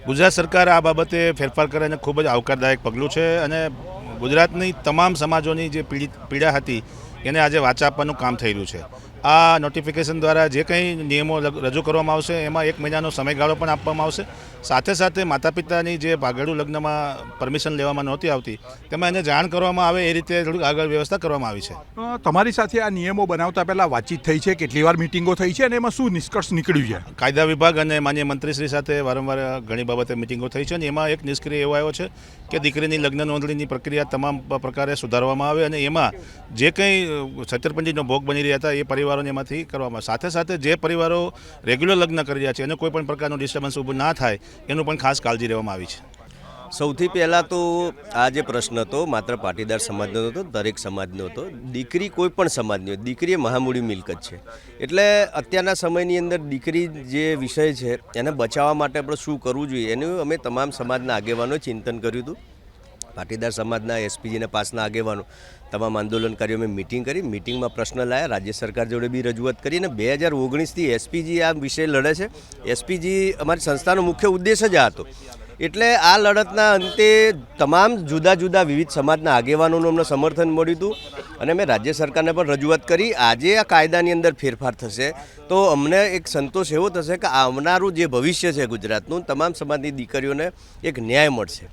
ગુજરાત સરકાર આ બાબતે ફેરફાર કરે અને ખૂબ જ આવકારદાયક પગલું છે અને ગુજરાતની તમામ સમાજોની જે પીડા હતી એને આજે વાચા આપવાનું કામ થઈ રહ્યું છે. આ નોટિફિકેશન દ્વારા જે કંઈ નિયમો રજૂ કરવામાં આવશે એમાં 1 મહિનાનો સમયગાળો પણ આપવામાં આવશે. સાથે સાથે માતા પિતાની જે ભાગેડુ લગ્નમાં પરમિશન લેવામાં નહોતી આવતી તેમાં એને જાણ કરવામાં આવે એ રીતે થોડીક આગળ વ્યવસ્થા કરવામાં આવી છે. તમારી સાથે આ નિયમો બનાવતા પહેલાં વાતચીત થઈ છે, કેટલી વાર મિટિંગો થઈ છે અને એમાં શું નિષ્કર્ષ નીકળ્યું છે? કાયદા વિભાગ અને માન્ય મંત્રીશ્રી સાથે વારંવાર ઘણી બાબતે મિટિંગો થઈ છે અને એમાં એક નિષ્ક્રિય એવો આવ્યો છે કે દીકરીની લગ્ન નોંધણીની પ્રક્રિયા તમામ પ્રકારે સુધારવામાં આવે અને એમાં જે કંઈ છેતરપિંડીનો ભોગ બની રહ્યા હતા એ પરિવારોને એમાંથી કરવામાં આવે. સાથે સાથે જે પરિવારો રેગ્યુલર લગ્ન કરી રહ્યા છે એને કોઈ પણ પ્રકારનું ડિસ્ટર્બન્સ ઊભું ના થાય એનું પણ ખાસ કાળજી લેવામાં આવી છે. સૌથી પહેલાં તો આ જે પ્રશ્ન હતો માત્ર પાટીદાર સમાજનો હતો, દરેક સમાજનો હતો. દીકરી કોઈ પણ સમાજની હોય, દીકરી એ મહામૂડી મિલકત છે. એટલે અત્યારના સમયની અંદર દીકરી જે વિષય છે એને બચાવવા માટે આપણે શું કરવું જોઈએ એનું અમે તમામ સમાજના આગેવાનોએ ચિંતન કર્યું હતું. પાટીદાર સમાજના એસપીજીના પાસના આગેવાનો તમામ આંદોલનકારીઓ અમે મિટિંગ કરી. મિટિંગમાં પ્રશ્ન લાયા, રાજ્ય સરકાર જોડે બી રજૂઆત કરી અને 2019થી એસપીજી આ વિષય લડે છે. એસપીજી અમારી સંસ્થાનો મુખ્ય ઉદ્દેશ જ આ હતો. એટલે આ લડતના અંતે તમામ જુદા જુદા વિવિધ સમાજના આગેવાનોનું અમને સમર્થન મળ્યું હતું અને મેં રાજ્ય સરકારને પણ રજૂઆત કરી. આજે આ કાયદાની અંદર ફેરફાર થશે તો અમને એક સંતોષ એવો થશે કે આવનારું જે ભવિષ્ય છે ગુજરાતનું, તમામ સમાજની દીકરીઓને એક ન્યાય મળશે.